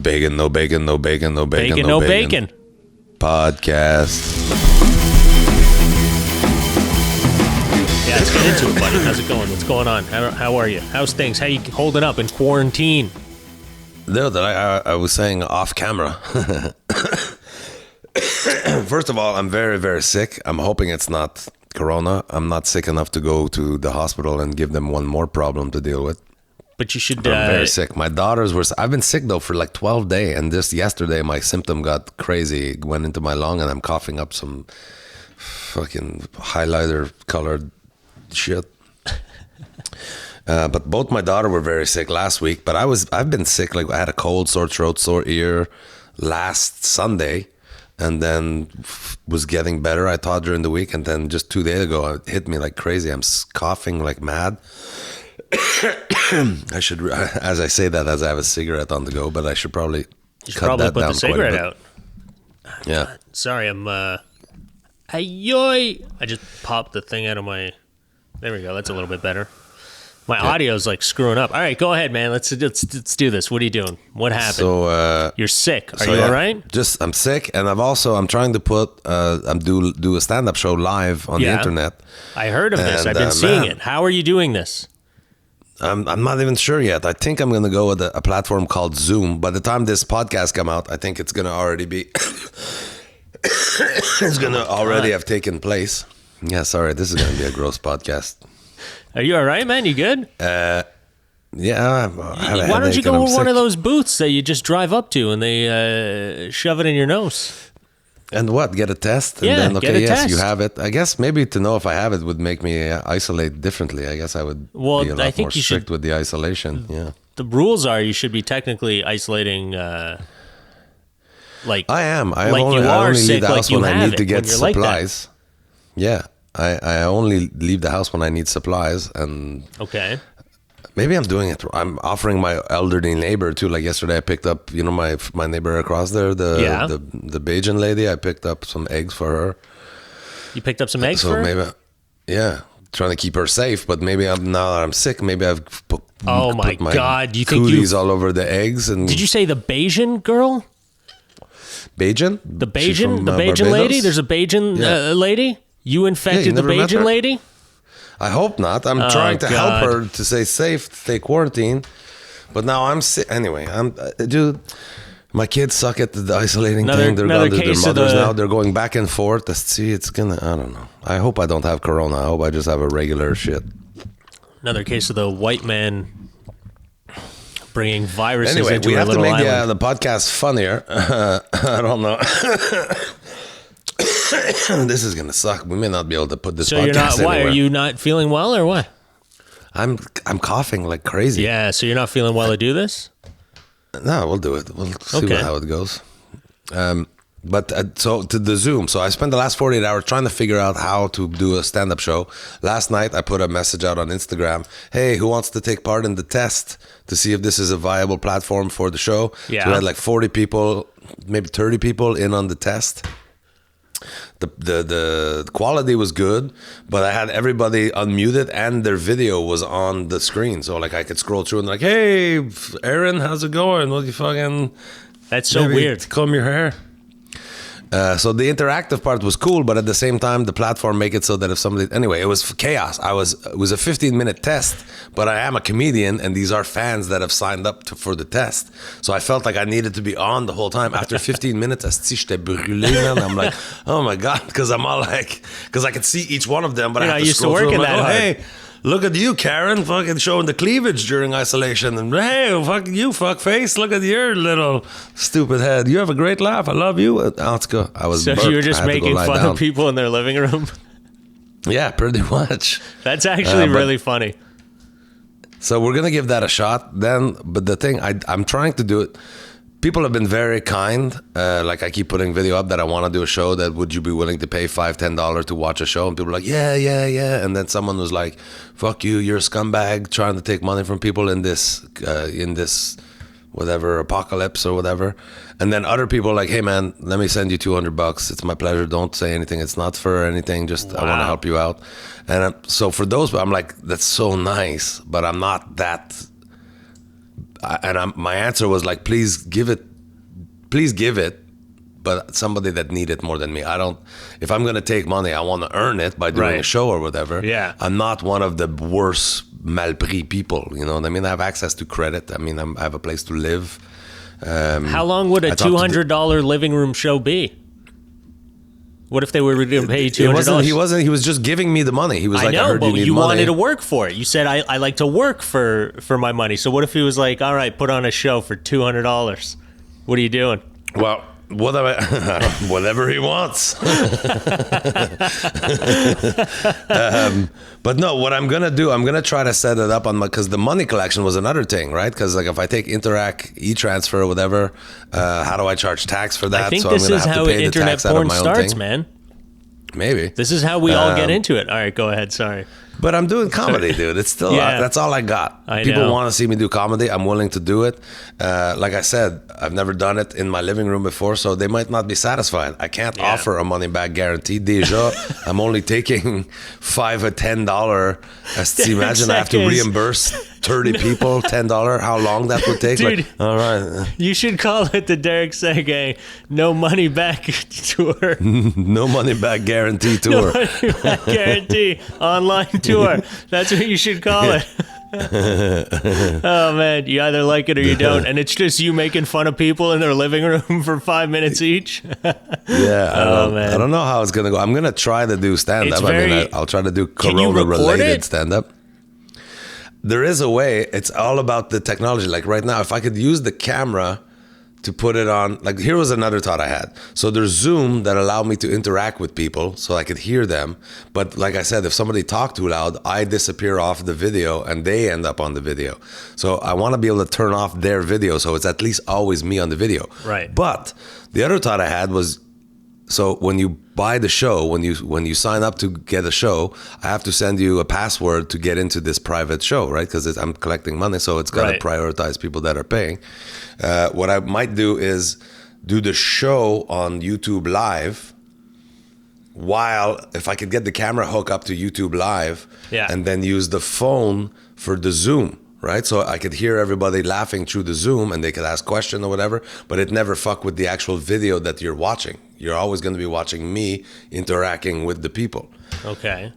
Bacon, no bacon, no bacon, no bacon, Bacon, no bacon. Podcast. Yeah, let's get into it, buddy. How's it going? What's going on? How are you? How's things? How you holding up in quarantine? No, that I was saying off camera. First of all, I'm very, very sick. I'm hoping it's not corona. I'm not sick enough to go to the hospital and give them one more problem to deal with. But you should... I'm very sick. My daughters were... I've been sick, though, for like 12 days. And just yesterday, my symptom got crazy. It went into my lung, and I'm coughing up some fucking highlighter-colored shit. But both my daughter were very sick last week. But I've been sick. Like, I had a cold, sore throat, sore ear last Sunday. And then was getting better, I thought, during the week. And then just 2 days ago, it hit me like crazy. I'm coughing like mad. I should, as I say that, as I have a cigarette on the go, but I should probably cut that down. Put the cigarette out. Yeah. God, sorry, I'm. I just popped the thing out of my. There we go. That's a little bit better. My audio's like screwing up. All right, go ahead, man. Let's do this. What are you doing? What happened? So you're sick. Are you all right? I'm sick, and I'm trying to put do a stand-up show live on the internet. I heard of this. I've been seeing it. How are you doing this? I'm not even sure yet. I think I'm going to go with a platform called Zoom. By the time this podcast come out, I think it's going to already be... it's going to already have taken place. Yeah, sorry. This is going to be a gross podcast. Are you all right, man? You good? Yeah. Why don't you go to one of those booths that you just drive up to and they shove it in your nose? And what? Get a test? Yeah, and then, get a test. You have it. I guess maybe to know if I have it would make me isolate differently. I guess I would be a lot more strict with the isolation. Yeah. The rules are you should be technically isolating like I am. I like only leave the house when I need to get supplies. Yeah. I only leave the house when I need supplies. And okay. Maybe I'm doing it. I'm offering my elderly neighbor too. Like yesterday, I picked up, my neighbor across there, the Bajan lady. I picked up some eggs for her. You picked up some eggs for her? So maybe, trying to keep her safe. But maybe now that I'm sick, maybe I've put my God! Do you think cooties all over the eggs? And did you say the Bajan girl? Bajan? The Bajan lady. There's a Bajan lady. You infected the Bajan lady? I hope not. I'm trying to help her to stay safe, stay quarantined. But now I'm sick. Anyway, dude, my kids suck at the isolating thing. They're gone to their mothers now. They're going back and forth. I don't know. I hope I don't have corona. I hope I just have a regular shit. Another case of the white man bringing viruses into we have to make island. The podcast funnier. I don't know. This is gonna suck. We may not be able to put this podcast anywhere. Why are you not feeling well or what? I'm coughing like crazy. Yeah, so you're not feeling well to do this? No, we'll do it. We'll see how it goes. So to the Zoom. So I spent the last 48 hours trying to figure out how to do a stand-up show. Last night I put a message out on Instagram. Hey, who wants to take part in the test to see if this is a viable platform for the show? Yeah. So we had like 40 people, maybe 30 people in on the test. The quality was good, but I had everybody unmuted and their video was on the screen. So like I could scroll through and like, hey, Aaron, how's it going? What you fucking... That's so weird. Comb your hair. So the interactive part was cool, but at the same time, the platform make it so that if somebody... Anyway, it was chaos. It was a 15-minute test, but I am a comedian, and these are fans that have signed up for the test. So I felt like I needed to be on the whole time. After 15 minutes, I'm like, oh my God, because I'm all like... Because I could see each one of them, but I have to scroll through. Hey, look at you, Karen, fucking showing the cleavage during isolation. And hey, fucking you, fuck face. Look at your little stupid head. You have a great laugh. I love you. Let's go. So you were just making fun of people in their living room? Yeah, pretty much. That's actually really funny. So we're going to give that a shot then. But the thing, I'm trying to do it. People have been very kind. Like I keep putting video up that I want to do a show that would you be willing to pay $5-10 to watch a show? And people are like, yeah. And then someone was like, fuck you, you're a scumbag trying to take money from people in this whatever apocalypse or whatever. And then other people are like, hey man, let me send you $200. It's my pleasure. Don't say anything. It's not for anything. Just I want to help you out. And so for those, I'm like, that's so nice, but I'm not that. And my answer was like, please give it please give it, but somebody that need it more than me. I don't. If I'm gonna take money, I want to earn it by doing a show or whatever. Yeah. I'm not one of the worst malpris people. You know what I mean? I have access to credit. I mean, I have a place to live. How long would a $200 living room show be? What if they were going to pay you $200? He was just giving me the money. He was like, I heard but you need you money. wanted to work for it. You said, I like to work for my money. So what if he was like, all right, put on a show for $200? What are you doing? Well, whatever he wants. But no, what I'm gonna do, I'm gonna try to set it up on because the money collection was another thing, right? Because like if I take Interac, e-transfer, or whatever, how do I charge tax for that? I think this is how internet porn starts, man. Maybe this is how we all get into it. All right, go ahead. Sorry. But I'm doing comedy, dude. It's still that's all I got. People want to see me do comedy. I'm willing to do it. Like I said, I've never done it in my living room before, so they might not be satisfied. I can't offer a money back guarantee. Déjà, I'm only taking $5 or $10. Imagine I have to reimburse 30 people $10. How long that would take? Dude, like, all right. You should call it the Derek Seguin no money back tour. No money back guarantee tour. No money back guarantee online tour. That's what you should call it. Oh man, you either like it or you don't, and it's just you making fun of people in their living room for 5 minutes each. I don't know how it's gonna go. I'm gonna try to do stand up. I'll try to do Corona related stand up. There is a way. It's all about the technology. Like right now, if I could use the camera to put it on, like here was another thought I had. So there's Zoom that allowed me to interact with people so I could hear them. But like I said, if somebody talked too loud, I disappear off the video and they end up on the video. So I want to be able to turn off their video so it's at least always me on the video. Right. But the other thought I had was, so when you buy the show, when you sign up to get a show, I have to send you a password to get into this private show, right? Because I'm collecting money, so it's got to prioritize people that are paying. What I might do is do the show on YouTube Live, while if I could get the camera hook up to YouTube Live, and then use the phone for the Zoom. Right, so I could hear everybody laughing through the Zoom, and they could ask questions or whatever. But it never fuck with the actual video that you're watching. You're always going to be watching me interacting with the people. Okay.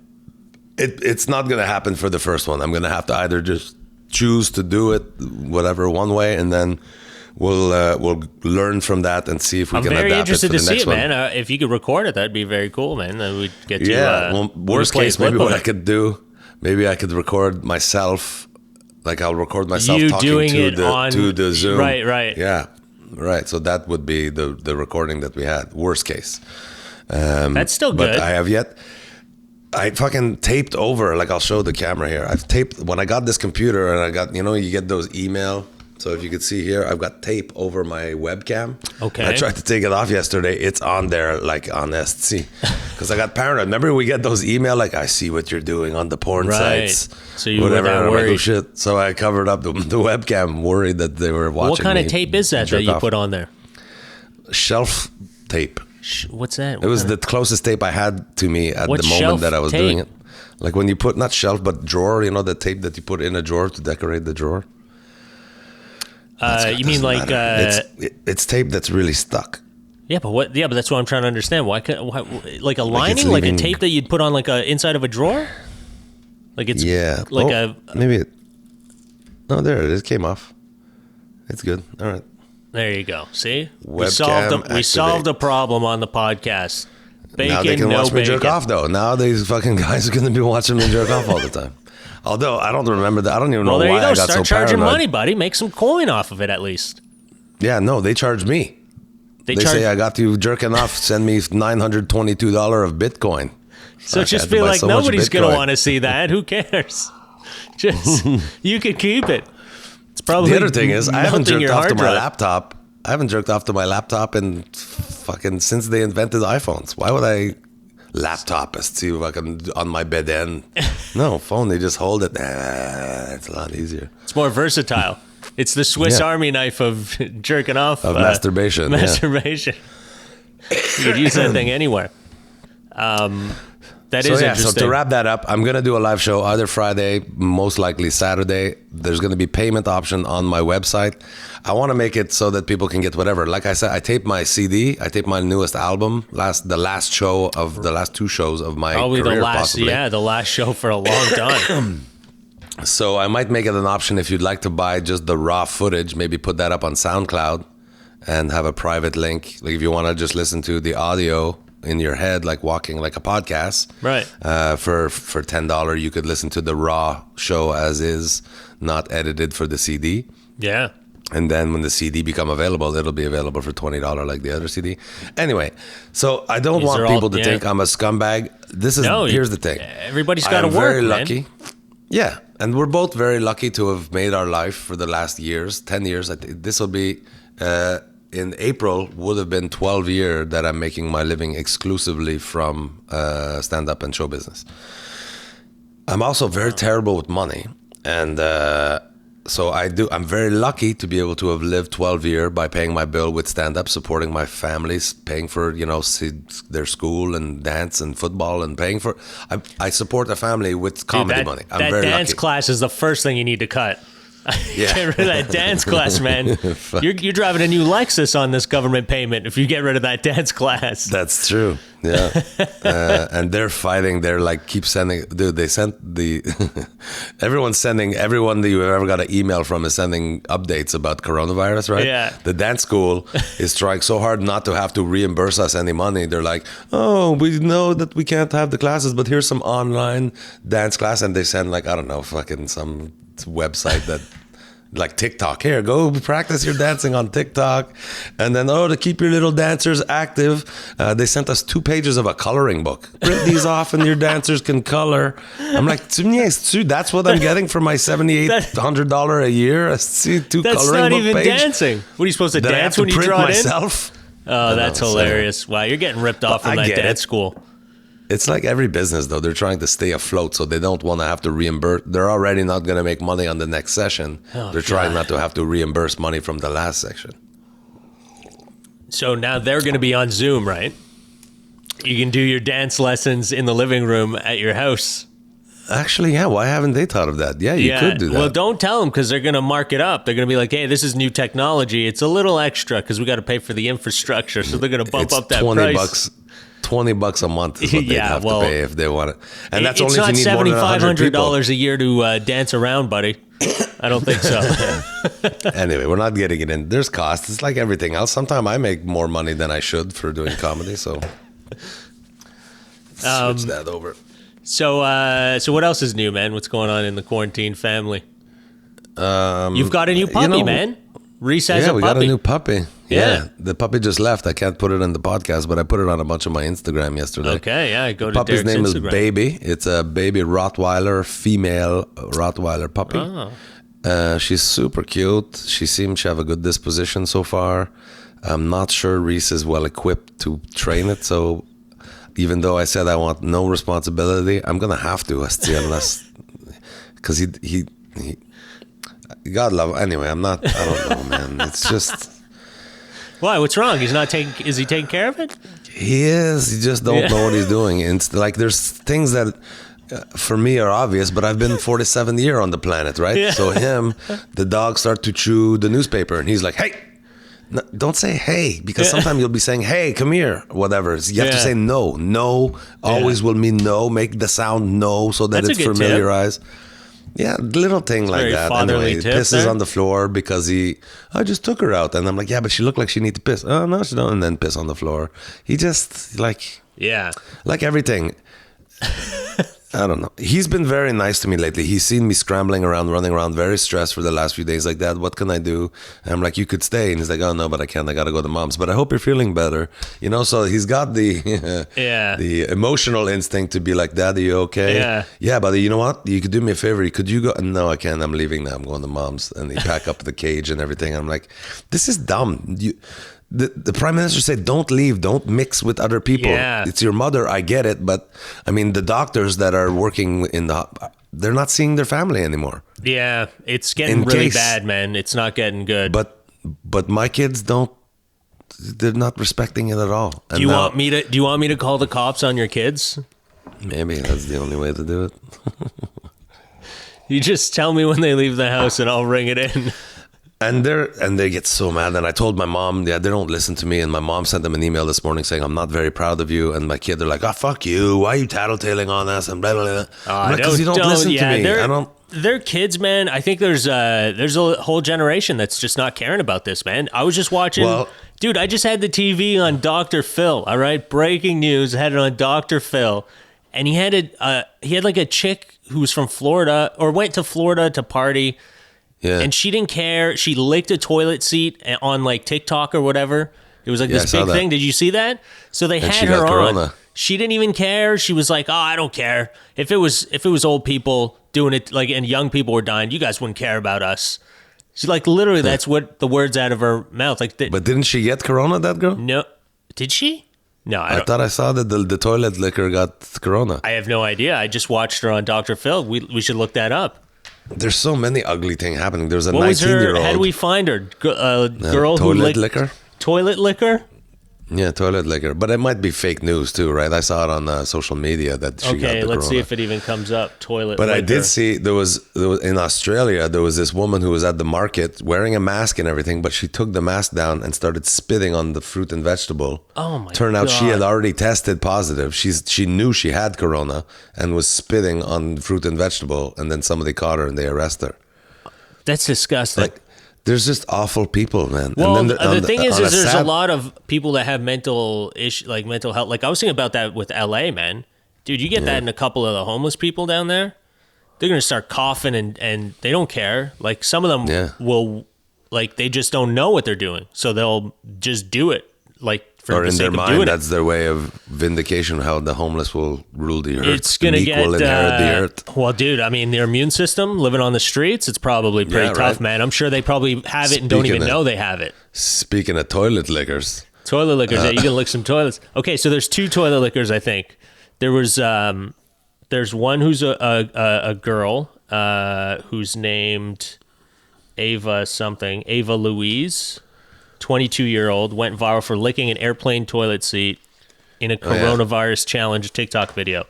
It's not going to happen for the first one. I'm going to have to either just choose to do it whatever one way, and then we'll learn from that and see if we can adapt it for the next one. I'm very interested to see it, man. If you could record it, that'd be very cool, man. Then we'd get to well, worst case, maybe what I could do, maybe I could record myself. Like I'll record myself talking to the Zoom. Right. Yeah, right. So that would be the recording that we had. Worst case. That's still good. But I fucking taped over. Like I'll show the camera here. I've taped when I got this computer, and I got you get those email. So if you could see here, I've got tape over my webcam. Okay. I tried to take it off yesterday. It's on there, like on SC. Because I got paranoid. Remember we get those email, like, I see what you're doing on the porn sites. So you were that worried. Like, oh, shit. So I covered up the webcam, worried that they were watching. What kind of tape is that you put on there? Shelf tape. What's that? It was the closest tape I had to me at the moment that I was doing it. Like when you put, not shelf, but drawer, the tape that you put in a drawer to decorate the drawer. You mean like it's tape that's really stuck. Yeah, but that's what I'm trying to understand. Why like a lining, like a tape that you'd put on like a inside of a drawer? Like it's maybe no, there it is. It came off. It's good. All right. There you go. See, we solved a problem on the podcast. Now they can watch me jerk off though. Now these fucking guys are going to be watching me jerk off all the time. Although I don't remember that. I don't even know why I got so paranoid. Start charging money, buddy. Make some coin off of it at least. Yeah, no, they charge me. They say I got you jerking off. Send me $922 of Bitcoin. So just feel like nobody's going to want to see that. Who cares? Just you could keep it. It's probably the other thing is I haven't jerked off to my laptop. I haven't jerked off to my laptop in fucking since they invented iPhones. Why would I? Laptop as to fucking on my bed end. No, phone, they just hold it. It's a lot easier. It's more versatile. It's the Swiss Army knife of jerking off. Of masturbation. Masturbation. You could use that thing anywhere. That is interesting. So to wrap that up, I'm going to do a live show either Friday, most likely Saturday. There's going to be payment option on my website. I want to make it so that people can get whatever. Like I said, I taped my CD. I taped my newest album, the last two shows of my Probably career, the last, possibly. yeah, the last show for a long time. So I might make it an option if you'd like to buy just the raw footage, maybe put that up on SoundCloud and have a private link. Like if you want to just listen to the audio in your head, like walking like a podcast, right? For $10, you could listen to the raw show as is, not edited for the CD. Yeah. And then when the CD become available, it'll be available for $20 like the other CD. Anyway, so I don't want people to think I'm a scumbag. Here's the thing. Everybody's got to work, very man. lucky. Yeah, and we're both very lucky to have made our life for the last years, 10 years. This will be, in April, would have been 12 years that I'm making my living exclusively from stand-up and show business. I'm also very terrible with money. And so I'm very lucky to be able to have lived 12 years by paying my bill with stand-up, supporting my families, paying for, their school and dance and football, and paying for... I support a family with comedy money. I'm very lucky. That dance class is the first thing you need to cut. Yeah. Get rid of that dance class, man. You're driving a new Lexus on this government payment if you get rid of that dance class. That's true. Yeah. And they're fighting. They're like, keep sending. Dude, they sent everyone that you ever got an email from is sending updates about coronavirus, right? Yeah. The dance school is trying so hard not to have to reimburse us any money. They're like, oh, we know that we can't have the classes, but here's some online dance class. And they send like, I don't know, fucking some website that like TikTok, here, go practice your dancing on TikTok. And then to keep your little dancers active, they sent us 2 pages of a coloring book. Print these off and your dancers can color. I'm like, that's what I'm getting for my $7,800 a year. I see 2 That's coloring not book even page. dancing. What are you supposed to That dance I when have to you print draw myself. it in? Oh, that's hilarious. Wow, you're getting ripped off from that dance school. It's like every business, though. They're trying to stay afloat, so they don't want to have to reimburse. They're already not going to make money on the next session. They're trying not to have to reimburse money from the last section. So now they're going to be on Zoom, right? You can do your dance lessons in the living room at your house. Actually, yeah. Why haven't they thought of that? Yeah, you could do that. Well, don't tell them because they're going to mark it up. They're going to be like, hey, this is new technology. It's a little extra because we got to pay for the infrastructure. So they're going to bump up that price. $20 a month is what they'd have to pay if they want it. And that's only if you need more than 100 people. $7,500 a year to dance around, buddy. I don't think so. Anyway, we're not getting it in. There's costs. It's like everything else. Sometimes I make more money than I should for doing comedy, so switch that over. So what else is new, man? What's going on in the quarantine family? You've got a new puppy, man. Reese has a puppy. Yeah, we got a new puppy. Yeah. The puppy just left. I can't put it in the podcast, but I put it on a bunch of my Instagram yesterday. Okay, yeah, go to puppy's Derek's name Instagram. is Baby. It's a baby Rottweiler, female Rottweiler puppy. Oh. She's super cute. She seems to have a good disposition so far. I'm not sure Reese is well equipped to train it, so even though I said I want no responsibility, I'm gonna have to, unless because he God love him. Anyway, I don't know, man. It's just. Why? What's wrong? Is he taking care of it? He is. You just don't know what he's doing. And it's like there's things that for me are obvious, but I've been 47 years on the planet, right? Yeah. So the dog start to chew the newspaper, and he's like, "Hey." No, don't say hey, because sometimes you'll be saying, hey, come here, whatever. You have to say no. No always will mean no. Make the sound no so that it's familiarized. Yeah, little thing like that. Anyway, pisses on the floor because I just took her out. And I'm like, yeah, but she looked like she needs to piss. Oh, no, she don't. And then piss on the floor. He just, like everything. I don't know. He's been very nice to me lately. He's seen me scrambling around, running around, very stressed for the last few days like that. What can I do? And I'm like, you could stay. And he's like, oh, no, but I can't. I got to go to mom's. But I hope you're feeling better. So he's got the emotional instinct to be like, Daddy, you okay? Yeah, buddy, you know what? You could do me a favor. Could you go? No, I can't. I'm leaving now. I'm going to mom's. And he pack up the cage and everything. I'm like, this is dumb. The prime minister said, don't leave, don't mix with other people. Yeah. It's your mother, I get it. But, I mean, the doctors that are working they're not seeing their family anymore. Yeah, it's getting really bad, man. It's not getting good. But my kids they're not respecting it at all. Do you want me to call the cops on your kids? Maybe that's the only way to do it. You just tell me when they leave the house and I'll ring it in. And they get so mad. And I told my mom, they don't listen to me. And my mom sent them an email this morning saying, I'm not very proud of you. And my kid, they're like, oh, fuck you. Why are you tattletaling on us? And blah, blah, blah. I'm like, because you don't listen to me. I don't. They're kids, man. I think there's a whole generation that's just not caring about this, man. I was just watching. Dude, I just had the TV on Dr. Phil. All right, breaking news. I had it on Dr. Phil, and he had like a chick who was from Florida or went to Florida to party. Yeah. And she didn't care. She licked a toilet seat on like TikTok or whatever. It was like this big thing. Did you see that? So they had her on. She didn't even care. She was like, "Oh, I don't care. If it was old people doing it, like, and young people were dying, you guys wouldn't care about us." She's like, literally, that's what the words out of her mouth. Like, but didn't she get corona? That girl? No, did she? No, I thought I saw that the toilet liquor got corona. I have no idea. I just watched her on Dr. Phil. We should look that up. There's so many ugly things happening. There's a 19-year-old. How do we find her? Girl who licked liquor. Toilet liquor. Yeah, toilet liquor. But it might be fake news too, right? I saw it on social media that she got the corona. Okay, let's see if it even comes up. Toilet But liquor. I did see there was in Australia, there was this woman who was at the market wearing a mask and everything, but she took the mask down and started spitting on the fruit and vegetable. Oh my God. Turned out she had already tested positive. She knew she had corona and was spitting on fruit and vegetable, and then somebody caught her and they arrested her. That's disgusting. Like, there's just awful people, man. Well, and then the thing is there's a lot of people that have mental health. Like I was thinking about that with LA, man. Dude, you get that in a couple of the homeless people down there. They're going to start coughing and they don't care. Like some of them will, like they just don't know what they're doing. So they'll just do it. Like for or the in their sake of mind, doing that's their way of vindication, how the homeless will rule the earth. It's going to inherit the earth. Well, dude, I mean, their immune system, living on the streets, it's probably pretty tough, right? Man. I'm sure they probably have it and don't even know they have it. Speaking of toilet lickers. Toilet lickers, yeah, you can lick some toilets. Okay, so there's 2 toilet lickers, I think. There was, there's one who's a girl who's named Ava something, Ava Louise. 22-year-old went viral for licking an airplane toilet seat in a coronavirus challenge TikTok video.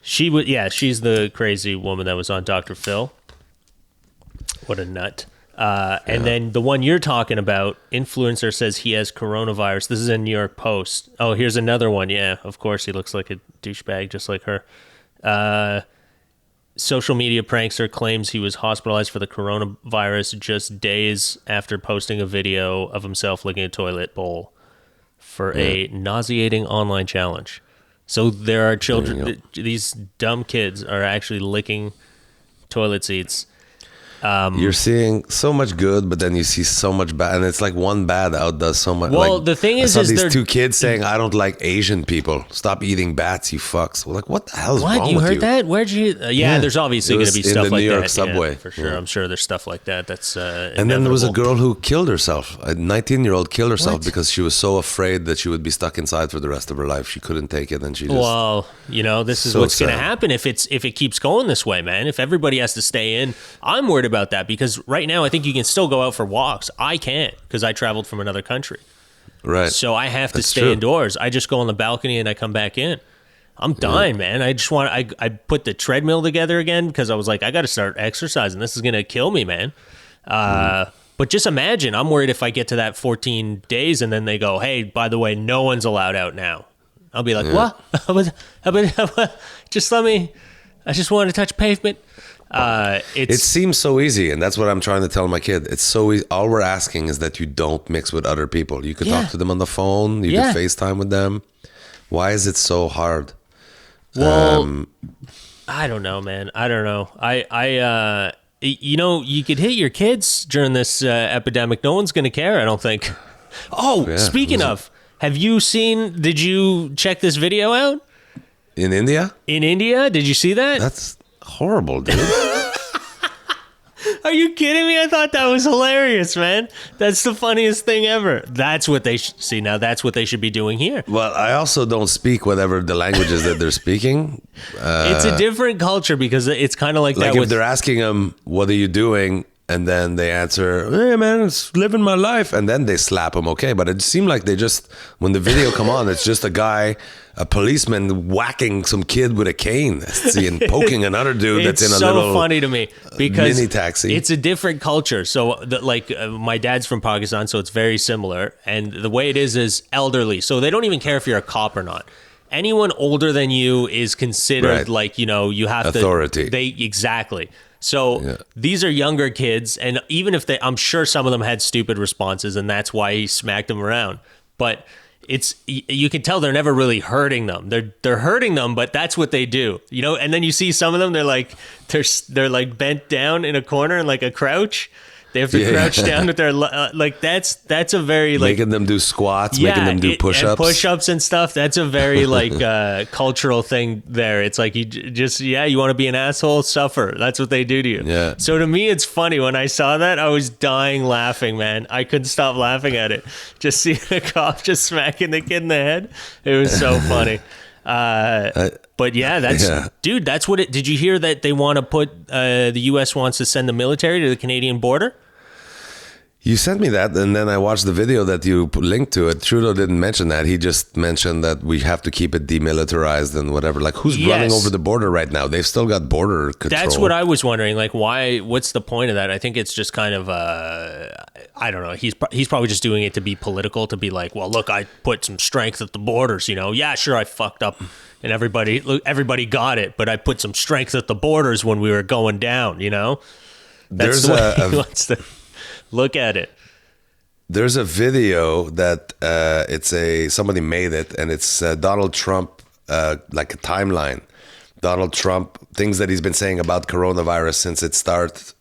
She's the crazy woman that was on Dr. Phil. What a nut. And then the one you're talking about, influencer says he has coronavirus. This is in New York Post. Oh, here's another one. Yeah, of course, he looks like a douchebag just like her. Social media prankster claims he was hospitalized for the coronavirus just days after posting a video of himself licking a toilet bowl for a nauseating online challenge. So there are children, these dumb kids are actually licking toilet seats. You're seeing so much good, but then you see so much bad, and it's like one bad outdoes so much. Well, like, the thing is these 2 kids saying, "I don't like Asian people. Stop eating bats, you fucks." Well, like, what the hell's wrong with you? You heard that? Where'd you? There's obviously going to be stuff like that. In the New York subway, for sure. I'm sure there's stuff like that. That's and then there was a girl who killed herself. A 19-year-old killed herself because she was so afraid that she would be stuck inside for the rest of her life. She couldn't take it, and she just. Well, this is what's going to happen if it keeps going this way, man. If everybody has to stay in, I'm worried about that because. Right now, I think you can still go out for walks. I can't because I traveled from another country. Right. So I have to stay indoors. I just go on the balcony and I come back in. I'm dying, man. I just I put the treadmill together again because I was like, I got to start exercising. This is going to kill me, man. But just imagine, I'm worried if I get to that 14 days and then they go, hey, by the way, no one's allowed out now. I'll be like, what? Just let me, I just want to touch pavement. It seems so easy, and that's what I'm trying to tell my kid. It's so easy. All we're asking is that you don't mix with other people. You could talk to them on the phone. You could FaceTime with them. Why is it so hard? Well, I don't know, man. I don't know. You could hit your kids during this epidemic. No one's going to care, I don't think. Oh, speaking of, did you check this video out? In India? In India? Did you see that? That's horrible, dude. Are you kidding me? I thought that was hilarious, man. That's the funniest thing ever. That's what they see. Now that's what they should be doing here. Well, I also don't speak whatever the languages that they're speaking. It's a different culture because it's kind of like that. If they're asking them, "What are you doing?" and then they answer, "Hey man, it's living my life," and then they slap him. Okay, but it seemed like they just, when the video come on, it's just a guy, a policeman whacking some kid with a cane, and poking another dude that's in a little. It's so funny to me because mini taxi. It's a different culture. So my dad's from Pakistan, so it's very similar. And the way it is elderly, so they don't even care if you're a cop or not. Anyone older than you is considered like, you know, you have authority. Exactly. So these are younger kids, and even if I'm sure some of them had stupid responses, and that's why he smacked them around. But you can tell they're never really hurting them. They're hurting them, but that's what they do, you know. And then you see some of them, they're like bent down in a corner in like a crouch. They have to crouch down with their like that's a very like making them do squats, making them do push-ups and stuff. That's a very like cultural thing there. It's like you just you want to be an asshole, suffer. That's what they do to you. Yeah. So to me, it's funny when I saw that. I was dying laughing, man. I couldn't stop laughing at it. Just seeing a cop just smacking the kid in the head. It was so funny. But dude, that's what it. Did you hear that they want to put the U.S. wants to send the military to the Canadian border? You sent me that, and then I watched the video that you linked to it. Trudeau didn't mention that. He just mentioned that we have to keep it demilitarized and whatever. Like, who's running over the border right now? They've still got border control. That's what I was wondering. Like, why? What's the point of that? I think it's just kind of, I don't know. He's probably just doing it to be political, to be like, well, look, I put some strength at the borders, you know. Yeah, sure, I fucked up, and everybody got it, but I put some strength at the borders when we were going down, you know. That's the way he wants to look at it. There's a video that somebody made it, and it's Donald Trump, like a timeline. Donald Trump, things that he's been saying about coronavirus since it started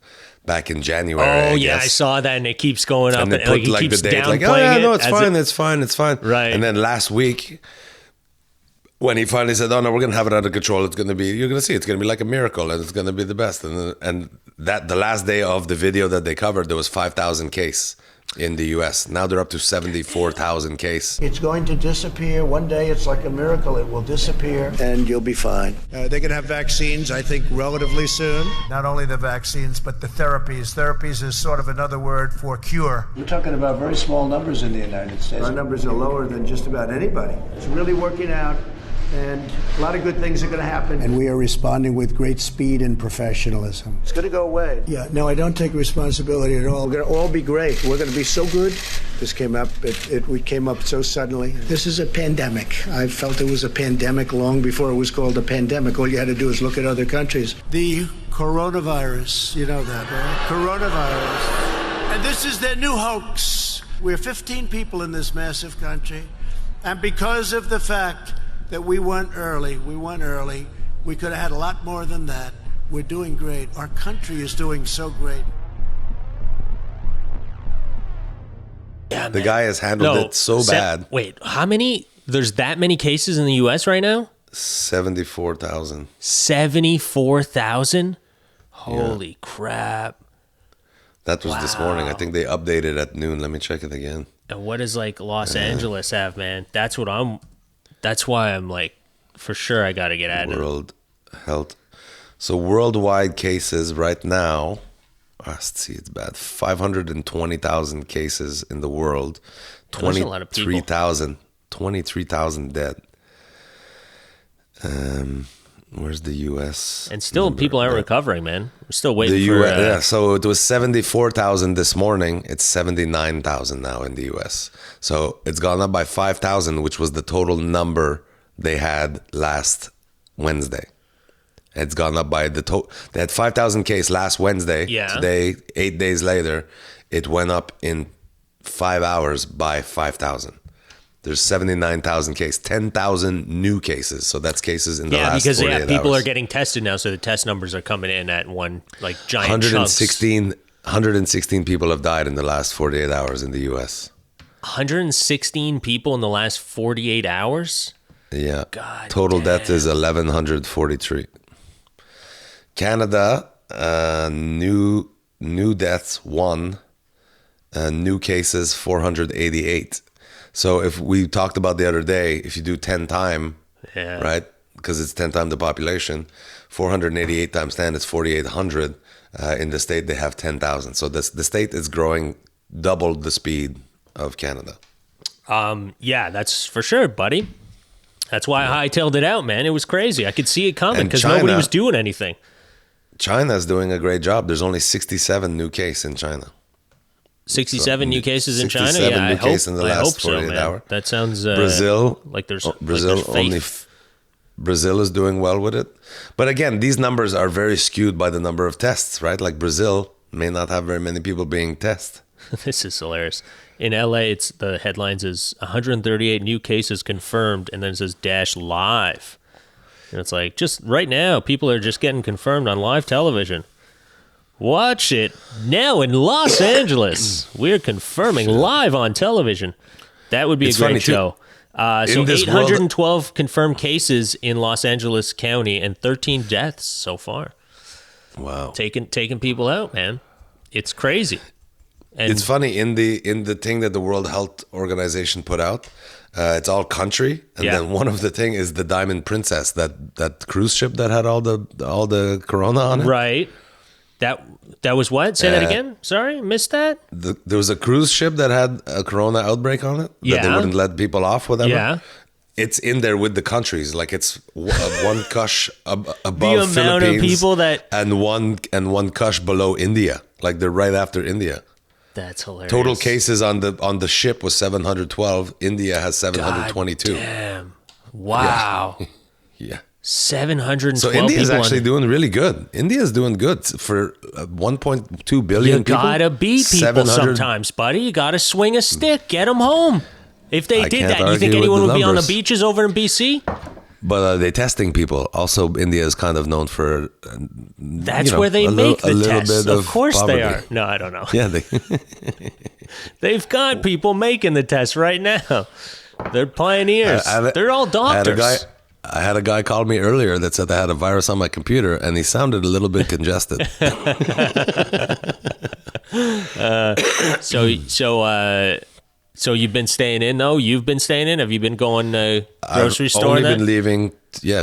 back in January. Oh, yeah, I saw that, and it keeps going up. And they put he keeps the date, like, it's fine. Right. And then last week, when he finally said, "Oh no, we're gonna have it under control. You're gonna see, it's gonna be like a miracle, and it's gonna be the best." And that the last day of the video that they covered, there was 5,000 cases in the U.S. Now they're up to 74,000 cases. It's going to disappear. One day, it's like a miracle. It will disappear, and you'll be fine. They're going to have vaccines, I think, relatively soon. Not only the vaccines, but the therapies. Therapies is sort of another word for cure. We're talking about very small numbers in the United States. Our numbers are lower than just about anybody. It's really working out, and a lot of good things are going to happen. And we are responding with great speed and professionalism. It's going to go away. Yeah, no, I don't take responsibility at all. We're going to all be great. We're going to be so good. This came up, we came up so suddenly. This is a pandemic. I felt it was a pandemic long before it was called a pandemic. All you had to do is look at other countries. The coronavirus, you know that, right? Coronavirus. And this is their new hoax. We're 15 people in this massive country. And because of the fact that we went early, we could have had a lot more than that. We're doing great. Our country is doing so great. Yeah, the guy has handled it so bad. Wait, how many? There's that many cases in the U.S. right now? 74,000. 74,000? Holy crap. That was this morning. I think they updated at noon. Let me check it again. And what does like Los Angeles have, man? That's why I'm like, for sure I got to get at it. World Health. So worldwide cases right now, let's see, it's bad. 520,000 cases in the world. 23,000 dead. Where's the U.S.? And still number? People aren't recovering, man. We're still waiting the for... US, so it was 74,000 this morning. It's 79,000 now in the U.S. So it's gone up by 5,000, which was the total number they had last Wednesday. It's gone up by the total. They had 5,000 cases last Wednesday. Yeah. Today, 8 days later, it went up in 5 hours by 5,000. There's 79,000 cases, 10,000 new cases. So that's cases in the last 48 hours. Because people are getting tested now, so the test numbers are coming in at one like giant 116 people have died in the last 48 hours in the U.S. 116 people in the last 48 hours? Yeah. God Total damn. death is 1,143. Canada, new deaths 1, new cases 488. So if we talked about the other day, if you do 10 times, right? Because it's 10 times the population, 488 times 10 is 4,800. In the state, they have 10,000. So the state is growing double the speed of Canada. Yeah, that's for sure, buddy. That's why I hightailed it out, man. It was crazy. I could see it coming because nobody was doing anything. China's doing a great job. There's only 67 new cases in China. 67 new cases in China? 67 new cases in the last 48 hours. That sounds Brazil, like there's Brazil like there's Brazil is doing well with it. But again, these numbers are very skewed by the number of tests, right? Like Brazil may not have very many people being tested. This is hilarious. In LA, it's the headlines is 138 new cases confirmed, and then it says dash live. And it's like, just right now, people are just getting confirmed on live television. Watch it now in Los Angeles. We're confirming live on television. That would be a great show. So 812 confirmed cases in Los Angeles County and 13 deaths so far. Wow. Taking people out, man. It's crazy. And it's funny in the thing that the World Health Organization put out. It's all country, and then one of the thing is the Diamond Princess, that cruise ship that had all the corona on it. Right. That was what? Say that again. Sorry, missed that. There was a cruise ship that had a corona outbreak on it. That they wouldn't let people off. Whatever. Yeah. It's in there with the countries. Like it's one cush above the amount Philippines of people that and one cush below India. Like they're right after India. That's hilarious. Total cases on the ship was 712. India has 722. God damn. Wow. Yeah. 712 So India is actually doing really good. India is doing good for 1.2 billion people. You gotta beat people sometimes, buddy. You gotta swing a stick. Get them home. If they did that, you think anyone would be on the beaches over in BC? But they're testing people. Also, India is kind of known for... That's where they make the tests. Of course they are. No, I don't know. Yeah, they've got people making the tests right now. They're pioneers. They're all doctors. I had a guy call me earlier that said I had a virus on my computer, and he sounded a little bit congested. So you've been staying in, though? You've been staying in? Have you been going grocery store? I've only been leaving,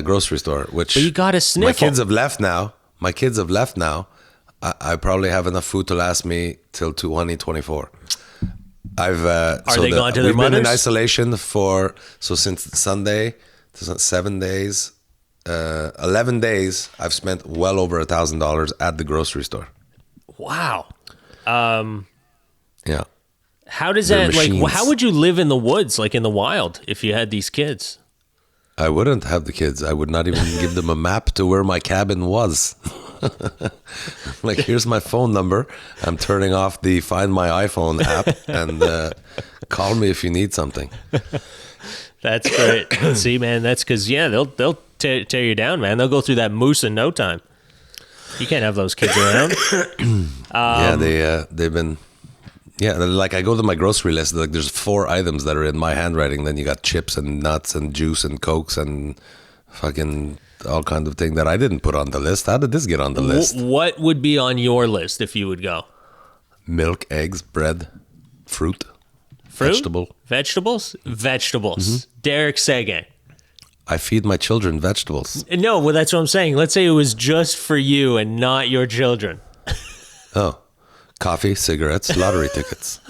grocery store. Which but you got to sniffle. My kids have left now. I probably have enough food to last me till 2024. Are they gone to their mothers? We've been in isolation since Sunday, 7 days, 11 days. I've spent well over $1,000 at the grocery store. Wow. Yeah. How does that, how would you live in the woods, like in the wild, if you had these kids? I wouldn't have the kids. I would not even give them a map to where my cabin was. Like, here's my phone number. I'm turning off the Find My iPhone app and call me if you need something. That's great. See, man, that's because, they'll tear you down, man. They'll go through that moose in no time. You can't have those kids around. They've been... Yeah, like I go to my grocery list, like there's 4 items that are in my handwriting. Then you got chips and nuts and juice and Cokes and fucking all kinds of things that I didn't put on the list. How did this get on the list? What would be on your list if you would go? Milk, eggs, bread, fruit? Vegetables? Vegetables. Derek Seguin. I feed my children vegetables. No, well, that's what I'm saying. Let's say it was just for you and not your children. Oh. Coffee, cigarettes, lottery tickets.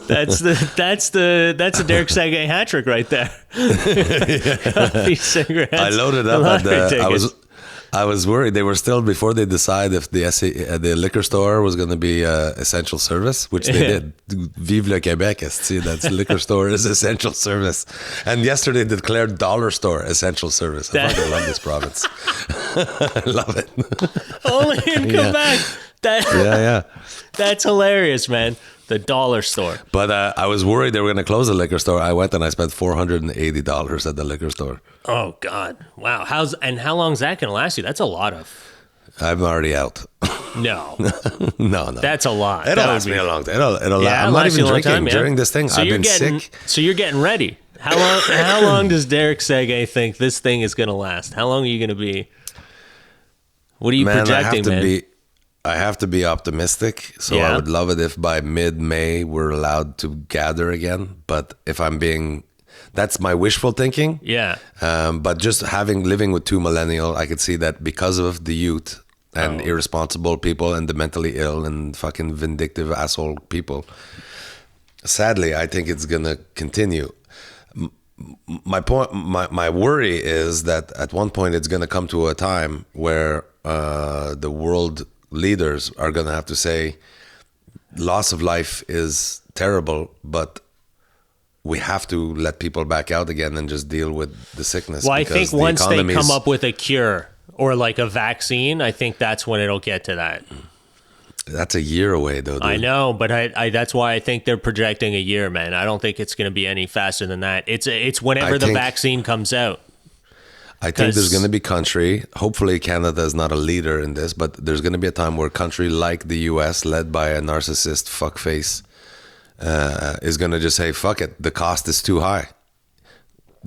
That's the Derek Seguin hat trick right there. Coffee, cigarettes. I loaded up I was worried they were still before they decide if the liquor store was going to be essential service, which they did. Vive le Québec, see, that's liquor store is essential service. And yesterday declared dollar store essential service. I fucking love this province. I love it. Only in Quebec. Yeah. That's hilarious, man. The dollar store. But I was worried they were going to close the liquor store. I went and I spent $480 at the liquor store. Oh God! Wow. How long's that going to last you? That's a lot of. I'm already out. No. No. That's a lot. It'll last me a long time. I'm not even drinking during this thing. I've been sick. So you're getting ready. How long does Derek Seguin think this thing is going to last? How long are you going to be? What are you projecting, man? I have to be optimistic. So I would love it if by mid-May we're allowed to gather again. But if I'm being That's my wishful thinking. Yeah. But just living with two millennial, I could see that because of the youth and irresponsible people and the mentally ill and fucking vindictive asshole people, sadly, I think it's gonna continue. My worry is that at one point it's gonna come to a time where the world leaders are gonna have to say, loss of life is terrible, but we have to let people back out again and just deal with the sickness. Well, I think once they come up with a cure or like a vaccine, I think that's when it'll get to that. That's a year away, though, dude. I know, but I that's why I think they're projecting a year, man. I don't think it's going to be any faster than that. It's whenever the vaccine comes out. I think there's going to be country, hopefully Canada is not a leader in this, but there's going to be a time where a country like the US, led by a narcissist fuckface, is going to just say, fuck it, the cost is too high.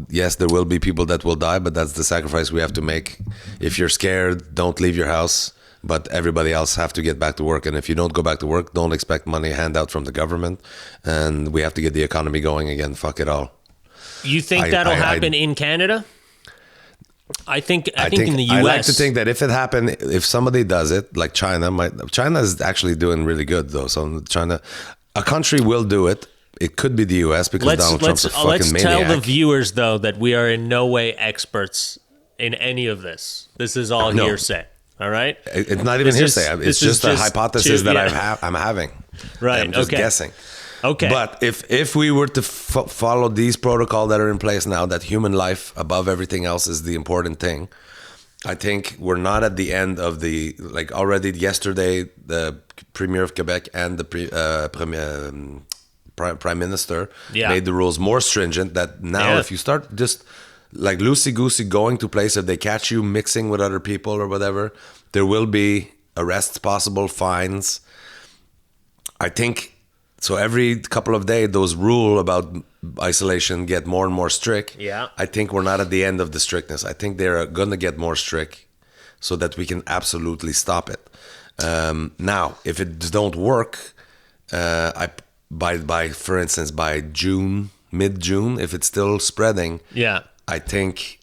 Yes, there will be people that will die, but that's the sacrifice we have to make. If you're scared, don't leave your house, but everybody else have to get back to work. And if you don't go back to work, don't expect money handout from the government. And we have to get the economy going again. Fuck it all. You think that'll happen in Canada? I think in the US. I like to think that if it happened, if somebody does it, like China is actually doing really good though. So China, a country will do it. It could be the US because Donald Trump's a fucking maniac. Let's tell the viewers though that we are in no way experts in any of this. This is all hearsay. All right. It's not even hearsay. It's just a hypothesis that I'm having. Right. I'm just guessing. Okay. But if we were to follow these protocols that are in place now, that human life above everything else is the important thing, I think we're not at the end of the, like already yesterday, the Premier of Quebec and the Prime Minister made the rules more stringent, that now if you start just like loosey-goosey going to places, if they catch you mixing with other people or whatever, there will be arrests possible, fines. I think... So every couple of days, those rules about isolation get more and more strict. Yeah. I think we're not at the end of the strictness. I think they're going to get more strict so that we can absolutely stop it. Now, if it don't work, for instance, by June, mid-June, if it's still spreading, I think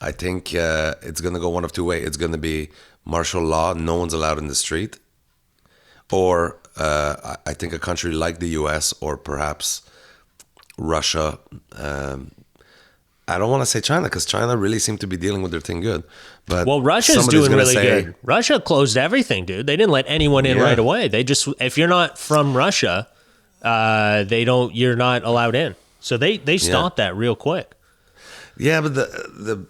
it's going to go one of two ways. It's going to be martial law, no one's allowed in the street, or... I think a country like the US or perhaps Russia. I don't want to say China because China really seemed to be dealing with their thing good. But Russia's doing really good. Russia closed everything, dude. They didn't let anyone in right away. They just, if you're not from Russia, you're not allowed in. So they stopped that real quick. Yeah, but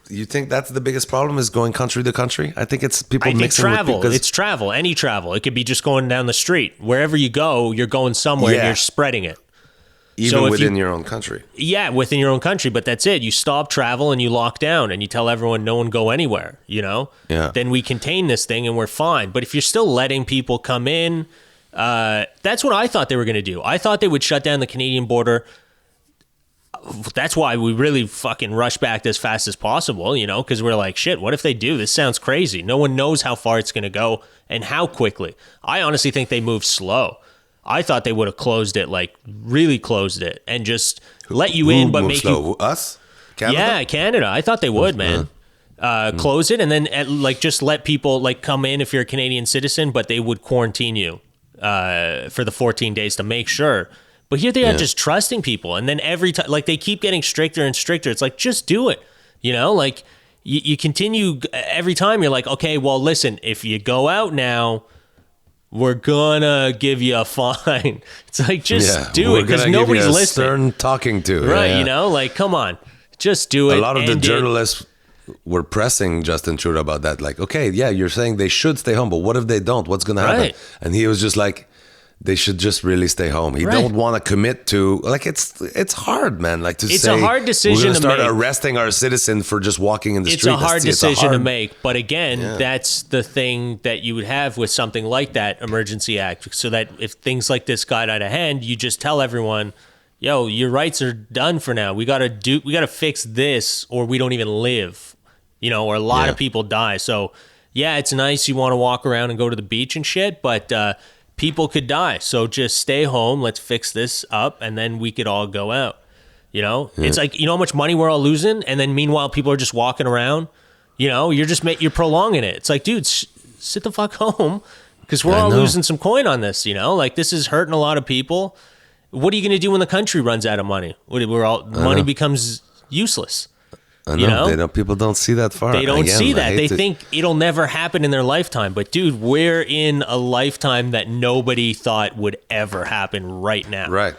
you think that's the biggest problem is going country to country? I think it's people mixing travel. with people. It's travel, any travel. It could be just going down the street. Wherever you go, you're going somewhere and you're spreading it. Even within your own country. Yeah, within your own country, but that's it. You stop travel and you lock down and you tell everyone no one go anywhere, Yeah. Then we contain this thing and we're fine. But if you're still letting people come in, that's what I thought they were going to do. I thought they would shut down the Canadian border. That's why we really fucking rush back as fast as possible, because we're like, shit, what if they do? This sounds crazy. No one knows how far it's going to go and how quickly. I honestly think they moved slow. I thought they would have closed it, like really closed it and just let you in, but make slow? You... Us? Canada? Yeah, Canada. I thought they would, man. Close it and then just let people come in if you're a Canadian citizen, but they would quarantine you for the 14 days to make sure. But here they are just trusting people. And then every time, they keep getting stricter and stricter. It's like, just do it. You continue every time. You're like, okay, well, listen, if you go out now, we're gonna give you a fine. It's like, just do it because nobody's listening. Stern talking to. Right, come on, just do it. A lot of the journalists were pressing Justin Trudeau about that. Like, okay, yeah, you're saying they should stay home, but what if they don't? What's gonna happen? Right. And he was just like, they should just really stay home. He don't want to commit to it's hard, man. It's a hard decision we're to start make. Arresting our citizen for just walking in the street. It's a hard decision to make. But again, that's the thing that you would have with something like that Emergency Act, so that if things like this got out of hand, you just tell everyone, yo, your rights are done for now. We gotta fix this, or we don't even live. Or a lot of people die. So yeah, it's nice you want to walk around and go to the beach and shit, but people could die. So just stay home. Let's fix this up, and then we could all go out. You know, it's like, you know how much money we're all losing, and then meanwhile people are just walking around. You know, you're prolonging it. It's like, dude, sit the fuck home, because we're all losing some coin on this. You know, like this is hurting a lot of people. What are you going to do when the country runs out of money? Money becomes useless. I know. You know? People don't see that far. They don't see that. They think it'll never happen in their lifetime. But dude, we're in a lifetime that nobody thought would ever happen right now. Right.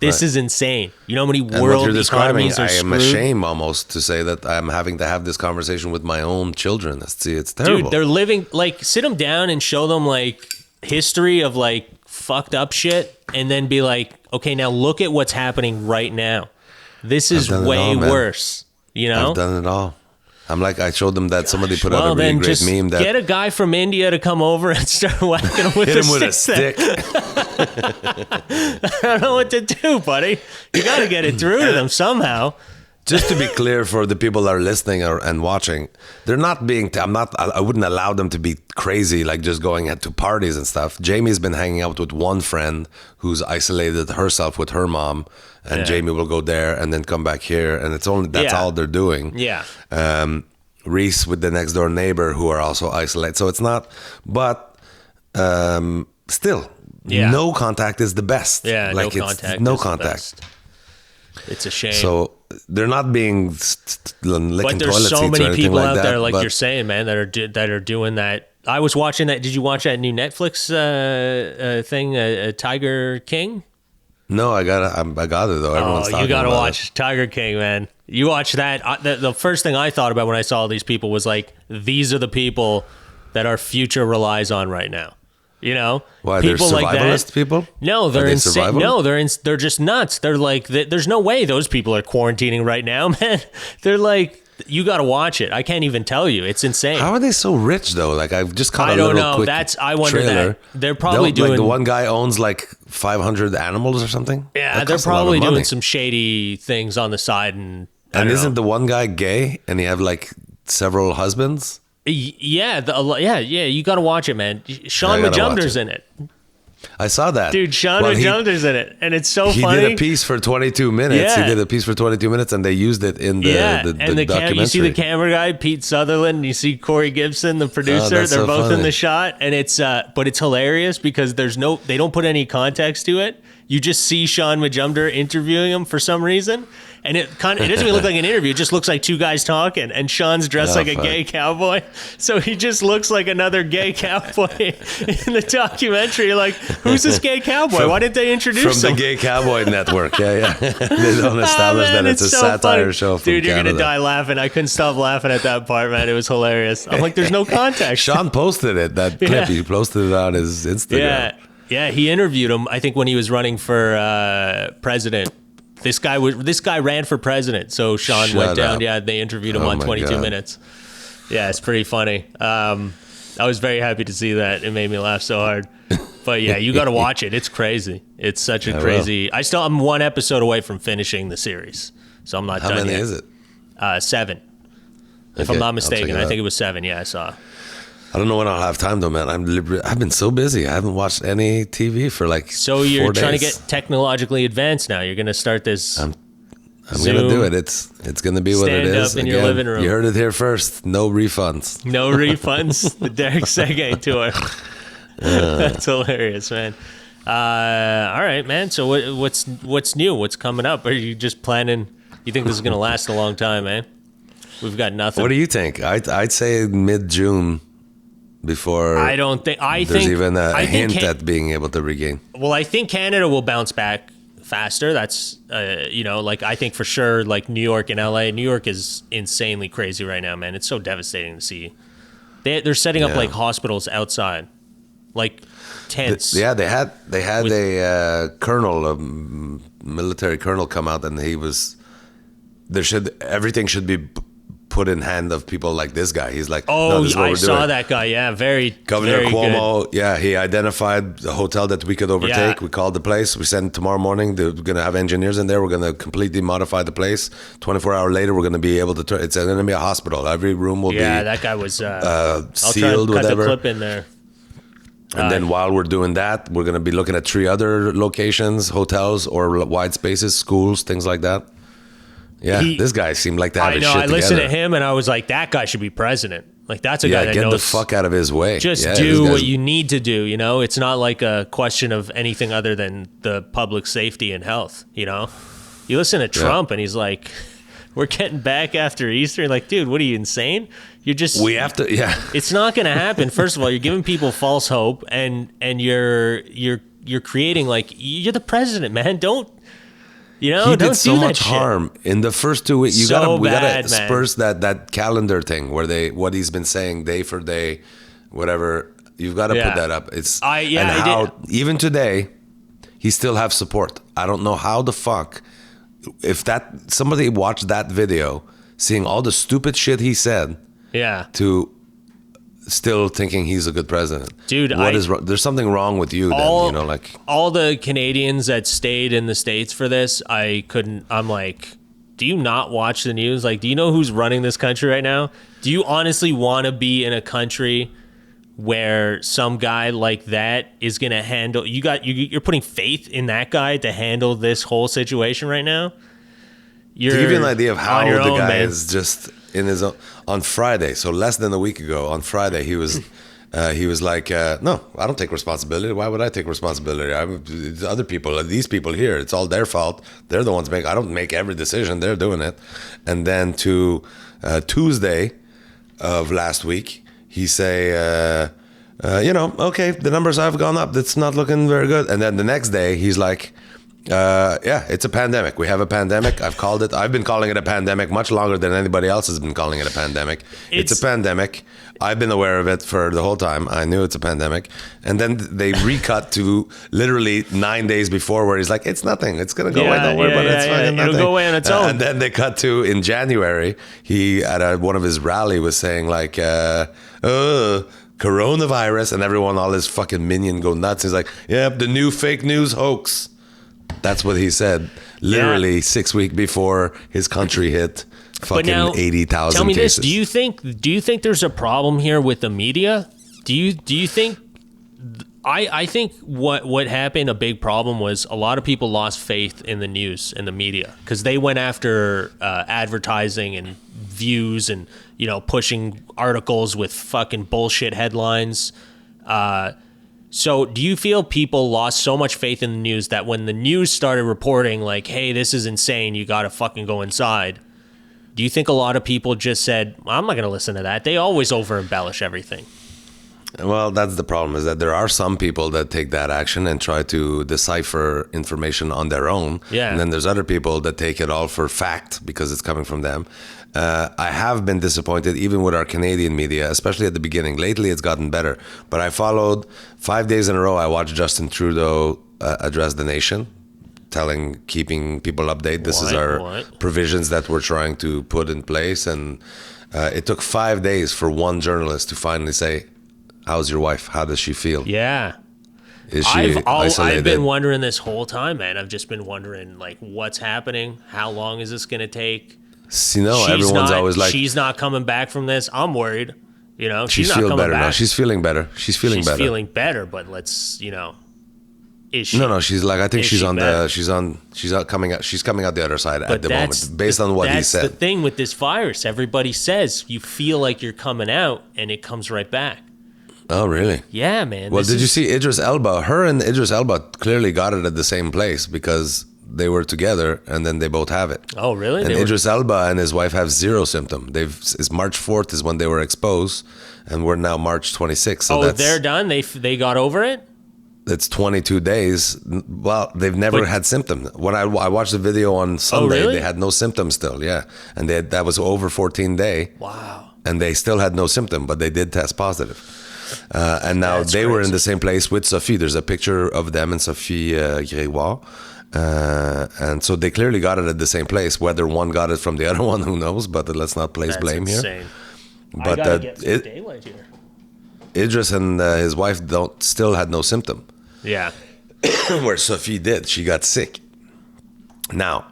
This is insane. You know how many And world what you're describing, economies are I am screwed? ashamed almost to say that I'm having to have this conversation with my own children. It's terrible. Dude, they're living, like, sit them down and show them, like, history of, like, fucked up shit, and then be like, okay, now look at what's happening right now. This is way worse. You know? I've done it all. I'm like, I showed them that somebody put out a really great just meme that get a guy from India to come over and start whacking him with, hit him with a stick. I don't know what to do, buddy. You got to get it through to them somehow. Just to be clear for the people that are listening and watching, they're not being. I wouldn't allow them to be crazy, like just going to parties and stuff. Jamie's been hanging out with one friend who's isolated herself with her mom, and Jamie will go there and then come back here, and that's all they're doing. Yeah. Reese with the next door neighbor who are also isolated. So it's not, but still, no contact is the best. Yeah, like no contact. No is contact. The best. It's a shame. So they're not being licking but there's toilet so seats many or anything people like out that, there, like but you're saying, man, that are doing that. I was watching that. Did you watch that new Netflix thing, Tiger King? No, I got it though. Everyone's talking you got to about watch Tiger King, man. You watch that. The first thing I thought about when I saw these people was like, these are the people that our future relies on right now. You know, why people they're like survivalist that. people? No, they're insane. Survival? No, they're just nuts. They're like, there's no way those people are quarantining right now, man. They're like, you got to watch it. I can't even tell you. It's insane. How are they so rich though? Like I've just caught I a don't little know. quick I wonder trailer. that they're probably doing. Like the one guy owns like 500 animals or something. Yeah, That they're costs a lot of probably money. doing some shady things on the side, and isn't the one guy gay and he have like several husbands? Yeah, you got to watch it, man. Sean I gotta watch Majumder's it. in it. I saw that. Dude, Sean Majumder's in it, and it's so he funny. did a piece for 22 minutes. Yeah. He did a piece for 22 minutes, and they used it in the documentary. You see the camera guy, Pete Sutherland, and you see Corey Gibson, the producer. that's They're so both in funny. the shot, and but it's hilarious because they don't put any context to it. You just see Sean Majumder interviewing him for some reason, and it doesn't even look like an interview. It just looks like two guys talking, and Sean's dressed like a gay cowboy, so he just looks like another gay cowboy in the documentary. You're like, who's this gay cowboy? Why didn't they introduce from him? the Gay Cowboy Network? Yeah. They don't establish man, that it's a so satire funny. show from Dude, you're Canada. gonna die laughing. I couldn't stop laughing at that part, man. It was hilarious. I'm like, there's no context. Sean posted it. That clip. Yeah. He posted it on his Instagram. Yeah, he interviewed him. I think when he was running for president. This guy ran for president. So Sean went down. Up. Yeah, they interviewed him on my 22 God. minutes. Yeah, it's pretty funny. I was very happy to see that. It made me laugh so hard. But yeah, you got to watch it. It's crazy. It's such a crazy. I'm one episode away from finishing the series, so I'm not How done many yet. is it? 7. If Okay, I'm not I'll mistaken, check it I out. think it was 7. Yeah, I saw. I don't know when I'll have time though, man. I've been so busy. I haven't watched any TV for like So you're 4 days. trying to get technologically advanced now. You're going to start this. I'm gonna do it. It's gonna be what it Stand is. up in your living room. You heard it here first. No refunds. No refunds. The Derek Seguin tour. That's hilarious, man. All right, man. So what's new? What's coming up? Are you just planning? You think this is gonna last a long time, man? We've got nothing. What do you think? I'd say mid-June before. I don't think. There's even a hint at being able to regain. Well, I think Canada will bounce back faster. That's I think for sure. Like New York and LA. New York is insanely crazy right now, man. It's so devastating to see. They're setting up like hospitals outside, like tents. Yeah, they had a colonel, a military colonel, come out, and he was. Everything should be put in hand of people like this guy. He's like, no, this is what I we're saw doing. that guy. Yeah, Governor very Cuomo, he identified the hotel that we could overtake. Yeah. We called the place. We said tomorrow morning we're going to have engineers in there. We're going to completely modify the place. 24 hours later, we're going to be able to turn. It's going to be a hospital. Every room will be that guy was sealed, I'll try and cut whatever. the clip in there. And then while we're doing that, we're going to be looking at 3 other locations, hotels or wide spaces, schools, things like that. Yeah, this guy seemed like to have his shit together. I listened to him and I was like, that guy should be president. Like, that's a guy that get knows. the fuck out of his way. Just do what you need to do, you know? It's not like a question of anything other than the public safety and health, you know? You listen to Trump and he's like, we're getting back after Easter. Like, dude, what are you, insane? You're just... We have to, It's not going to happen. First of all, you're giving people false hope and you're creating, like, you're the president, man. Don't... You know, he did so do much harm in the first 2 weeks. We gotta disperse that calendar thing where what he's been saying day for day, whatever. You've got to put that up. It's even today, he still have support. I don't know how the fuck if somebody watched that video, seeing all the stupid shit he said, to still thinking he's a good president. Dude, there's something wrong with you then, you know, like all the Canadians that stayed in the States for this, I'm like, do you not watch the news? Like, do you know who's running this country right now? Do you honestly want to be in a country where some guy like that is going to handle, you're putting faith in that guy to handle this whole situation right now? To give you an idea of how the guy is just in his own, on Friday, so less than a week ago, on Friday, he was like, no, I don't take responsibility. Why would I take responsibility? It's other people, these people here, it's all their fault. They're the ones I don't make every decision. They're doing it. And then to Tuesday of last week, he say, okay, the numbers have gone up. It's not looking very good. And then the next day, he's like, it's a pandemic. We have a pandemic. I've called it. I've been calling it a pandemic much longer than anybody else has been calling it a pandemic. It's a pandemic. I've been aware of it for the whole time. I knew it's a pandemic. And then they recut to literally 9 days before where he's like, it's nothing. It's going to go away. Don't worry about it. It's fucking nothing. It'll go away on its own. And then they cut to in January, he at one of his rally was saying like, coronavirus, and everyone, all his fucking minion go nuts. He's like, the new fake news hoax. That's what he said. Literally 6 weeks before his country hit fucking 80,000 Tell me cases. this: Do you think there's a problem here with the media? Do you think? I think what happened, a big problem was a lot of people lost faith in the news and the media because they went after advertising and views and pushing articles with fucking bullshit headlines. So do you feel people lost so much faith in the news that when the news started reporting like, hey, this is insane, you got to fucking go inside, do you think a lot of people just said, I'm not going to listen to that? They always over-embellish everything. Well, that's the problem, is that there are some people that take that action and try to decipher information on their own. Yeah. And then there's other people that take it all for fact because it's coming from them. I have been disappointed even with our Canadian media, especially at the beginning. Lately, it's gotten better. But I followed 5 days in a row. I watched Justin Trudeau address the nation, keeping people updated. This is our provisions that we're trying to put in place. And it took 5 days for one journalist to finally say, how's your wife? How does she feel? Yeah. Is she isolated? I've been wondering this whole time, man. I've just been wondering, like, what's happening? How long is this going to take? See, no, everyone's always like, she's not coming back from this. I'm worried. She's not feeling better now. She's feeling better. She's feeling better, but let's, is she? No, she's like, I think she's coming out the other side at the moment, based on what he said. That's the thing with this virus. Everybody says you feel like you're coming out and it comes right back. Oh, really? Yeah, man. Well, did you see Idris Elba? Her and Idris Elba clearly got it at the same place because they were together and then they both have it. Oh, really? And Idris Elba and his wife have zero symptom. It's March 4th is when they were exposed, and we're now March 26th. So they're done? They got over it? It's 22 days. Well, they've never had symptoms. When I watched the video on Sunday, they had no symptoms still, yeah. And that was over 14 day. Wow. And they still had no symptom, but they did test positive. And now they were in the same place with Sophie. There's a picture of them and Sophie Grégoire. And so they clearly got it at the same place. Whether one got it from the other one, who knows? But let's not place blame insane. Here. But I gotta get some daylight here. Idris and his wife still had no symptom. Yeah. Where Sophie did. She got sick. Now,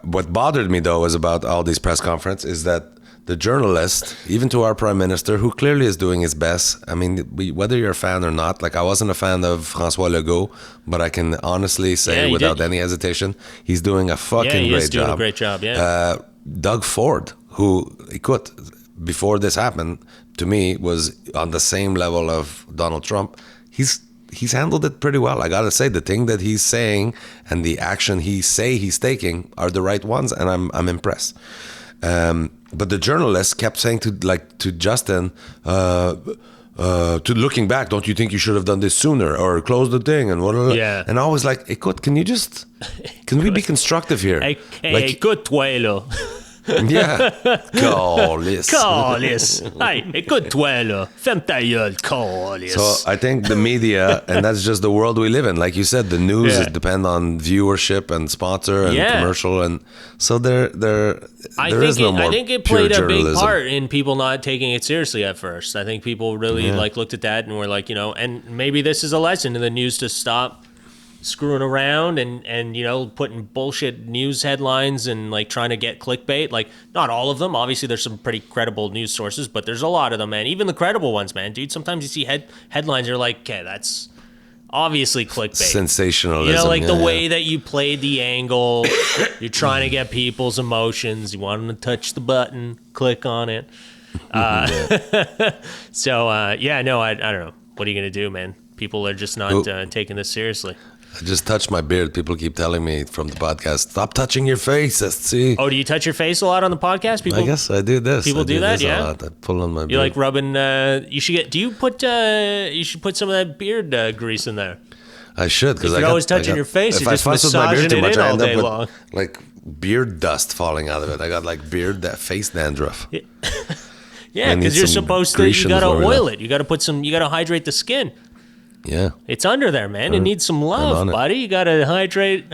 what bothered me though was about all these press conferences is that the journalist, even to our prime minister, who clearly is doing his best. I mean, whether you're a fan or not, like I wasn't a fan of François Legault, but I can honestly say without any hesitation, he's doing a fucking great job. Doing a great job, yeah. Doug Ford, who, before this happened, to me, was on the same level of Donald Trump. He's handled it pretty well. I gotta say, the thing that he's saying and the action he's taking are the right ones, and I'm impressed. But the journalist kept saying to Justin, to looking back, don't you think you should have done this sooner or close the thing and whatever? Yeah. And I was like, écoute, can we be constructive here? Écoute-toi, yeah. Calice. Hey, écoute-toi, là. Ferme ta gueule, calice. So I think the media, and that's just the world we live in. Like you said, the news depend on viewership and sponsor and commercial, and so there is no more. I think it played a big part in people not taking it seriously at first. I think people really looked at that and were like, and maybe this is a lesson in the news to stop screwing around and putting bullshit news headlines and like trying to get clickbait. Like, not all of them, obviously there's some pretty credible news sources, but there's a lot of them, man. Even the credible ones, man, dude. Sometimes you see headlines, you're like, okay, that's obviously clickbait, sensationalism, like the way that you played the angle. You're trying to get people's emotions, you want them to touch the button, click on it. So I don't know, what are you gonna do, man? People are just not taking this seriously. I just touched my beard. People keep telling me from the podcast, stop touching your face. See? Oh, do you touch your face a lot on the podcast? People, I guess I do this. People do that, yeah. A lot. I pull on my beard. You like rubbing? You should get. Do you put? You should put some of that beard grease in there. I should, because you're always touching your face. You're just massaging it in all day long. Like beard dust falling out of it. I got like face dandruff. Yeah, because you're supposed to. You gotta oil it. You gotta put some. You gotta hydrate the skin. Yeah, it's under there, man. It needs some love, buddy. You gotta hydrate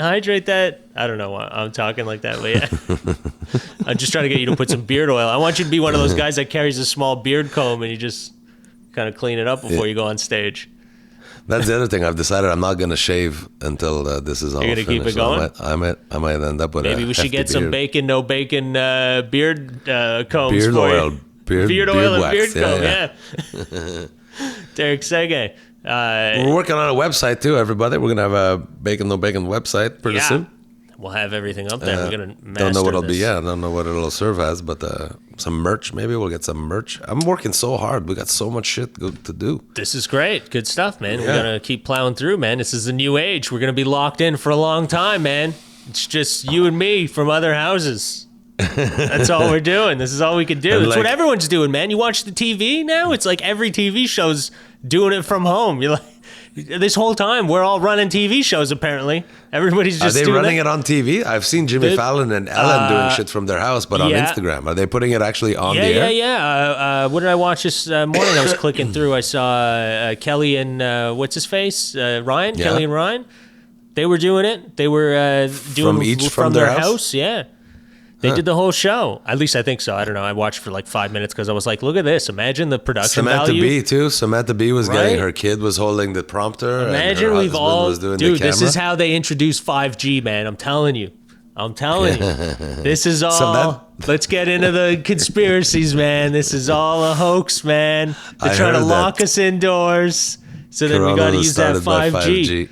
that. I don't know why I'm talking like that, but yeah. I'm just trying to get you to put some beard oil. I want you to be one of those guys that carries a small beard comb and you just kind of clean it up before you go on stage. That's the other thing. I've decided I'm not gonna shave until this is all finished. You're gonna keep it going? So I might end up with maybe we should get some bacon, no bacon beard combs. Beard for oil, you. beard oil wax. and beard comb. Yeah. Derek Seguin. We're working on a website too, everybody. We're gonna have a bacon no bacon website pretty soon. We'll have everything up there. We're gonna master don't know what it'll this. be. Yeah, I don't know what it'll serve as, but some merch. Maybe we'll get some merch. I'm working so hard. We got so much shit to do. This is great. Good stuff, man. We're gonna keep plowing through, man. This is the new age. We're gonna be locked in for a long time, man. It's just you and me from other houses. That's all we're doing. This is all we can do. It's what everyone's doing, man. You watch the TV now. It's like every TV show's doing it from home. You're like, this whole time we're all running TV shows. Apparently, everybody's just. Are they running it on TV? I've seen Jimmy Fallon and Ellen doing shit from their house, but on Instagram, are they putting it actually on the air? Yeah. What did I watch this morning? I was clicking through. I saw Kelly and what's his face, Ryan. Kelly and Ryan. They were doing it. They were doing from their house. Yeah. They did the whole show. At least I think so. I don't know. I watched for like 5 minutes because I was like, look at this. Imagine the production value. Samantha Bee, too. Samantha Bee was getting, her kid was holding the prompter. Imagine and her we've all, was doing dude, the camera. This is how they introduce 5G, man. I'm telling you. This is all, let's get into the conspiracies, man. This is all a hoax, man. They're trying to lock us indoors. So then we got to use that 5G.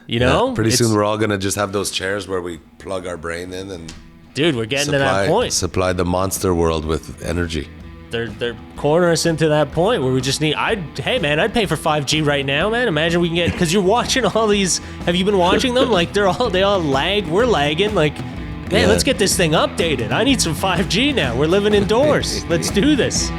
You know? Pretty soon we're all going to just have those chairs where we plug our brain in and... Dude, we're getting to that point. Supply the monster world with energy. They're cornering us into that point where we just need. Hey man, I'd pay for 5G right now, man. Imagine we can get, because you're watching all these. Have you been watching them? Like they all lag. We're lagging. Like, man, let's get this thing updated. I need some 5G now. We're living indoors. Let's do this.